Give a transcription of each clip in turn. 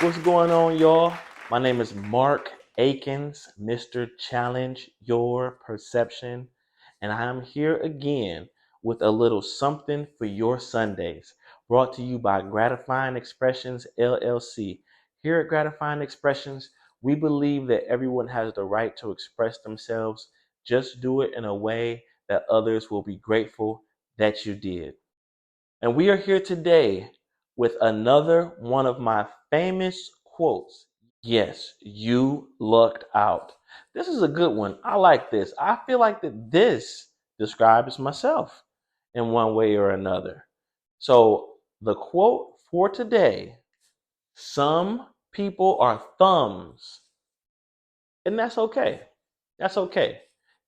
What's going on, y'all? My name is Mark Akins, Mr. Challenge Your Perception, and I am here again with a little something for your Sundays, brought to you by Gratifying Expressions LLC. Here at Gratifying Expressions, we believe that everyone has the right to express themselves. Just do it in a way that others will be grateful that you did. And we are here today with another one of my famous quotes. Yes, you lucked out. This is a good one. I like this. I feel like that this describes myself in one way or another. So, the quote for today: some people are thumbs, and that's okay. That's okay.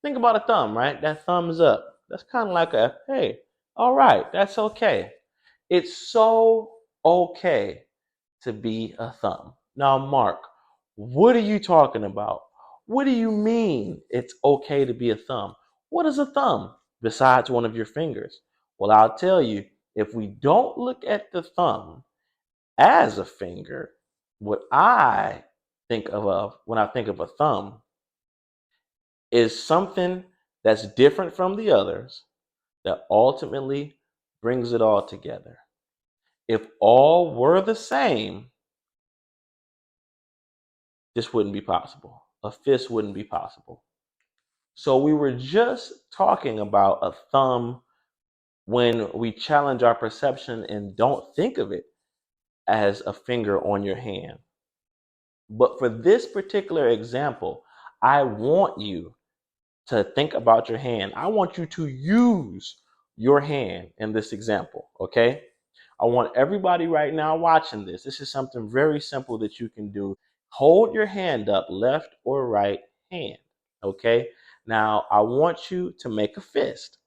Think about a thumb, right? That thumbs up. That's kind of like a hey, all right, that's okay. It's so okay to be a thumb. Now, Mark, what are you talking about? What do you mean it's okay to be a thumb? What is a thumb besides one of your fingers? Well, I'll tell you, if we don't look at the thumb as a finger, what I think of when I think of a thumb is something that's different from the others that ultimately brings it all together. If all were the same, this wouldn't be possible. A fist wouldn't be possible. So we were just talking about a thumb when we challenge our perception and don't think of it as a finger on your hand. But for this particular example, I want you to think about your hand. I want you to use your hand in this example, okay? I want everybody right now watching this. This is something very simple that you can do. Hold your hand up, left or right hand, okay? Now, I want you to make a fist.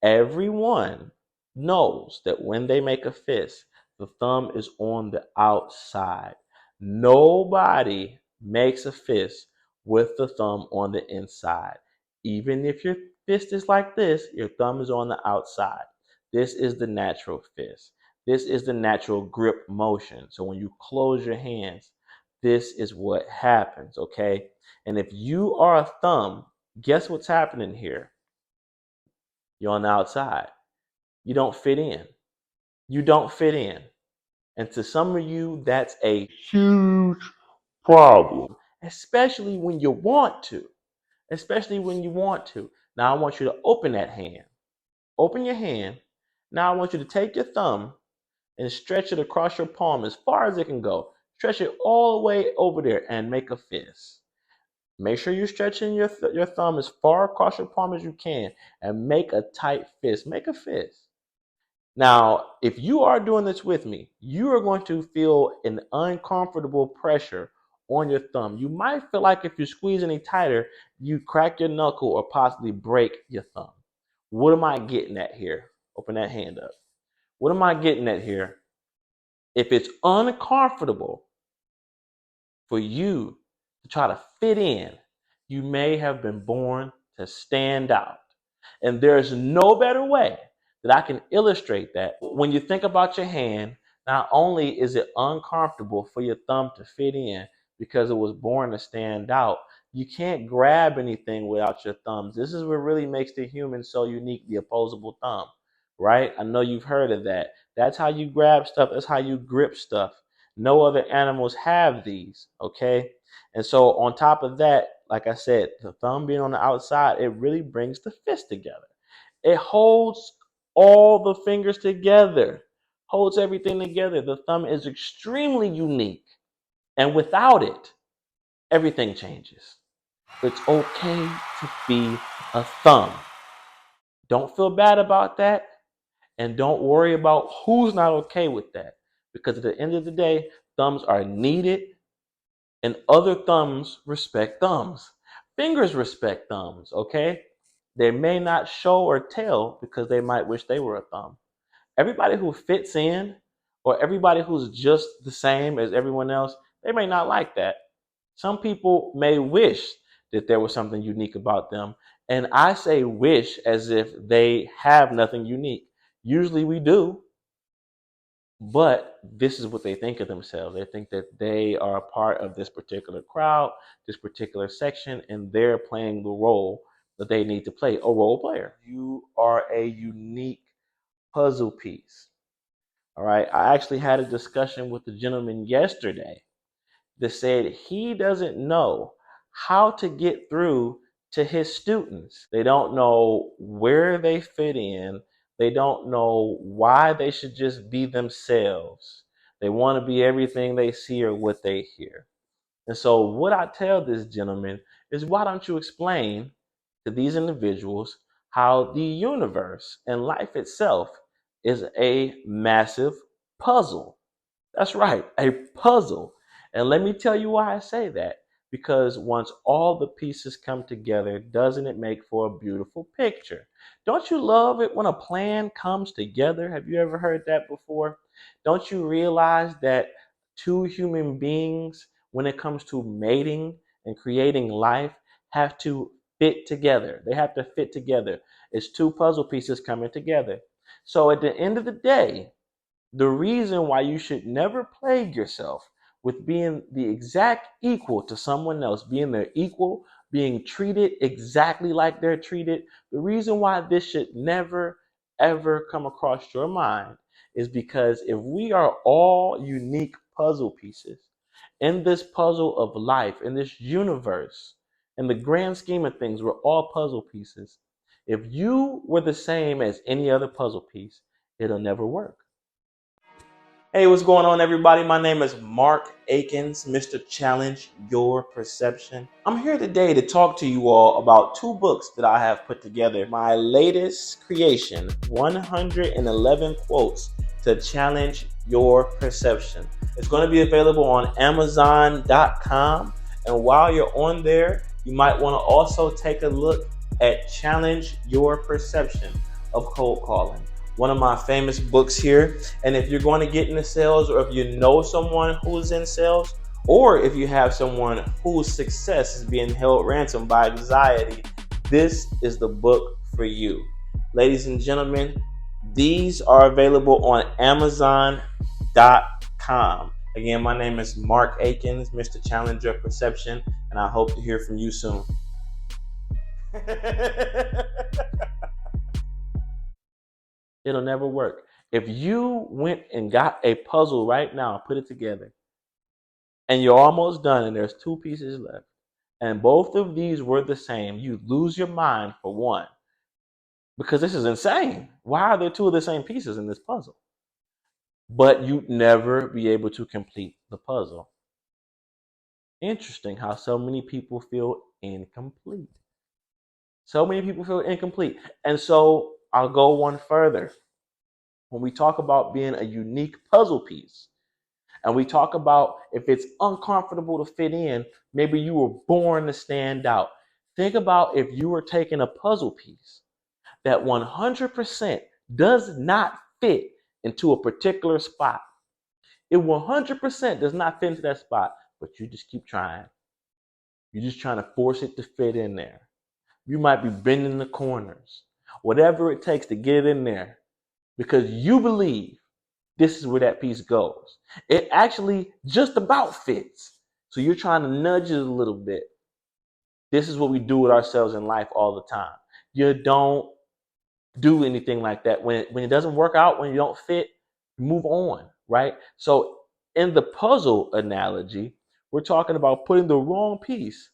Everyone knows that when they make a fist, the thumb is on the outside. Nobody makes a fist with the thumb on the inside. Even if your fist is like this, your thumb is on the outside. This is the natural fist. This is the natural grip motion. So when you close your hands, this is what happens, okay? And if you are a thumb, guess what's happening here? You're on the outside. You don't fit in. You don't fit in. And to some of you, that's a huge problem, especially when you want to. Especially when you want to. Now, I want you to open that hand. Open your hand. Now, I want you to take your thumb and stretch it across your palm as far as it can go. Stretch it all the way over there and make a fist. Make sure you're stretching your thumb as far across your palm as you can and make a tight fist. Make a fist. Now, if you are doing this with me, you are going to feel an uncomfortable pressure on your thumb. You might feel like if you squeeze any tighter, you crack your knuckle or possibly break your thumb. What am I getting at here? Open that hand up. What am I getting at here? If it's uncomfortable for you to try to fit in, you may have been born to stand out. And there's no better way that I can illustrate that. When you think about your hand, not only is it uncomfortable for your thumb to fit in because it was born to stand out, you can't grab anything without your thumbs. This is what really makes the human so unique, the opposable thumb, right? I know you've heard of that. That's how you grab stuff, that's how you grip stuff. No other animals have these, okay? And so, on top of that, like I said, the thumb being on the outside, it really brings the fist together. It holds all the fingers together, holds everything together. The thumb is extremely unique. And without it, everything changes. It's okay to be a thumb. Don't feel bad about that. And don't worry about who's not okay with that. Because at the end of the day, thumbs are needed and other thumbs respect thumbs. Fingers respect thumbs, okay? They may not show or tell because they might wish they were a thumb. Everybody who fits in or everybody who's just the same as everyone else, they may not like that. Some people may wish that there was something unique about them. And I say wish as if they have nothing unique. Usually we do. But this is what they think of themselves. They think that they are a part of this particular crowd, this particular section, and they're playing the role that they need to play, a role player. You are a unique puzzle piece. All right. I actually had a discussion with a gentleman yesterday that said he doesn't know how to get through to his students. They don't know where they fit in. They don't know why they should just be themselves. They want to be everything they see or what they hear. And so, what I tell this gentleman is, why don't you explain to these individuals how the universe and life itself is a massive puzzle? That's right, a puzzle. And let me tell you why I say that. Because once all the pieces come together, doesn't it make for a beautiful picture? Don't you love it when a plan comes together? Have you ever heard that before? Don't you realize that two human beings, when it comes to mating and creating life, have to fit together? They have to fit together. It's two puzzle pieces coming together. So at the end of the day, the reason why you should never plague yourself with being the exact equal to someone else, being their equal, being treated exactly like they're treated, the reason why this should never, ever come across your mind is because if we are all unique puzzle pieces in this puzzle of life, in this universe, in the grand scheme of things, we're all puzzle pieces. If you were the same as any other puzzle piece, it'll never work. Hey, what's going on, everybody? My name is Mark Akins, Mr. Challenge Your Perception. I'm here today to talk to you all about two books that I have put together. My latest creation, 111 Quotes to Challenge Your Perception. It's going to be available on Amazon.com. And while you're on there, you might want to also take a look at Challenge Your Perception of Cold Calling, one of my famous books here. And if you're going to get into sales, or if you know someone who's in sales, or if you have someone whose success is being held ransom by anxiety, this is the book for you. Ladies and gentlemen, these are available on Amazon.com. Again, my name is Mark Akins, Mr. Challenge Your Perception, and I hope to hear from you soon. It'll never work. If you went and got a puzzle right now, put it together, and you're almost done, and there's two pieces left, and both of these were the same, you lose your mind for one. Because this is insane. Why are there two of the same pieces in this puzzle? But you'd never be able to complete the puzzle. Interesting how so many people feel incomplete. So many people feel incomplete. And so I'll go one further. When we talk about being a unique puzzle piece, and we talk about if it's uncomfortable to fit in, maybe you were born to stand out. Think about if you were taking a puzzle piece that 100% does not fit into a particular spot. It 100% does not fit into that spot, but you just keep trying. You're just trying to force it to fit in there. You might be bending the corners, whatever it takes to get it in there, because you believe this is where that piece goes. It actually just about fits. So you're trying to nudge it a little bit. This is what we do with ourselves in life all the time. You don't do anything like that. When it doesn't work out, when you don't fit, move on, right? So in the puzzle analogy, we're talking about putting the wrong piece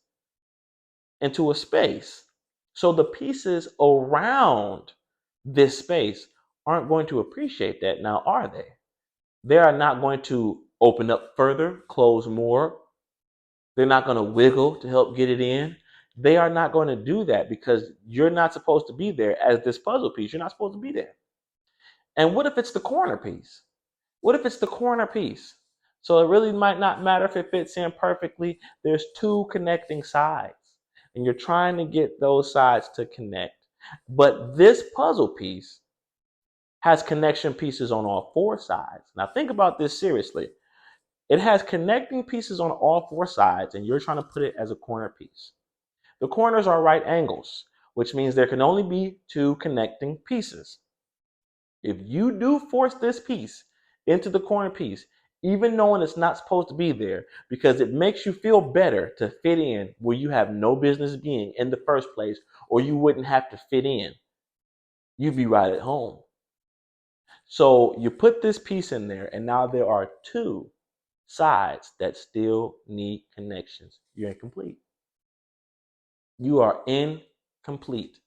into a space. So the pieces around this space aren't going to appreciate that now, are they? They are not going to open up further, close more. They're not going to wiggle to help get it in. They are not going to do that because you're not supposed to be there as this puzzle piece. You're not supposed to be there. And what if it's the corner piece? What if it's the corner piece? So it really might not matter if it fits in perfectly. There's two connecting sides, and you're trying to get those sides to connect. But this puzzle piece has connection pieces on all four sides. Now think about this seriously. It has connecting pieces on all four sides, and you're trying to put it as a corner piece. The corners are right angles, which means there can only be two connecting pieces. If you do force this piece into the corner piece, even knowing it's not supposed to be there, because it makes you feel better to fit in where you have no business being in the first place, or you wouldn't have to fit in. You'd be right at home. So you put this piece in there, and now there are two sides that still need connections. You're incomplete. You are incomplete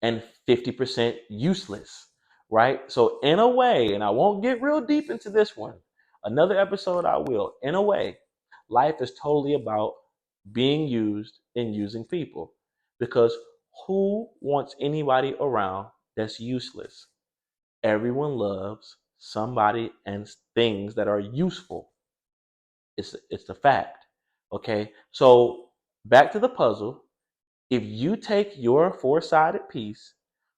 and 50% useless, right? So, in a way, and I won't get real deep into this one, another episode I will, in a way, life is totally about being used and using people, because who wants anybody around that's useless? Everyone loves somebody and things that are useful. It's the fact. Okay. So back to the puzzle. If you take your four-sided piece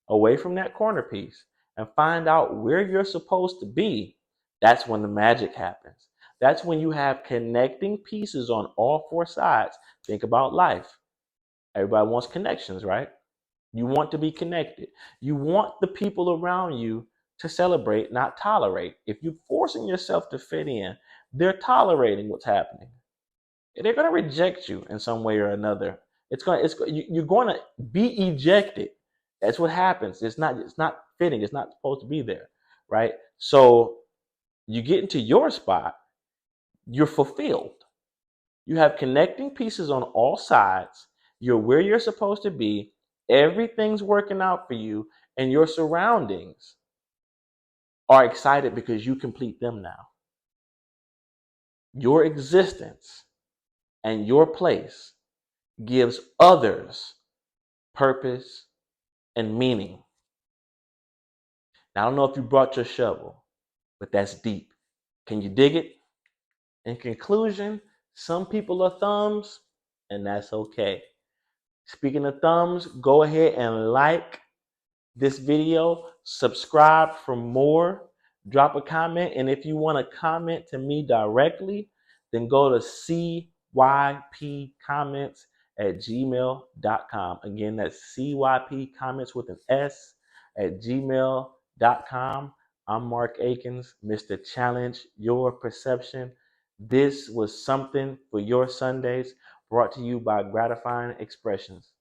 away from that corner piece and find out where you're supposed to be, that's when the magic happens. That's when you have connecting pieces on all four sides. Think about life. Everybody wants connections, right? You want to be connected. You want the people around you to celebrate, not tolerate. If you're forcing yourself to fit in, they're tolerating what's happening. They're going to reject you in some way or another. You're going to be ejected. That's what happens. It's not fitting. It's not supposed to be there, right? So you get into your spot, you're fulfilled. You have connecting pieces on all sides. You're where you're supposed to be. Everything's working out for you, and your surroundings are excited because you complete them now. Your existence and your place gives others purpose and meaning. Now, I don't know if you brought your shovel, but that's deep. Can you dig it? In conclusion, some people are thumbs, and that's okay. Speaking of thumbs, go ahead and like this video, subscribe for more, drop a comment, and if you want to comment to me directly, then go to cypcomments@gmail.com. Again, that's cypcomments with an S at gmail.com. I'm Mark Akins, Mr. Challenge Your Perception. This was something for your Sundays, brought to you by Gratifying Expressions.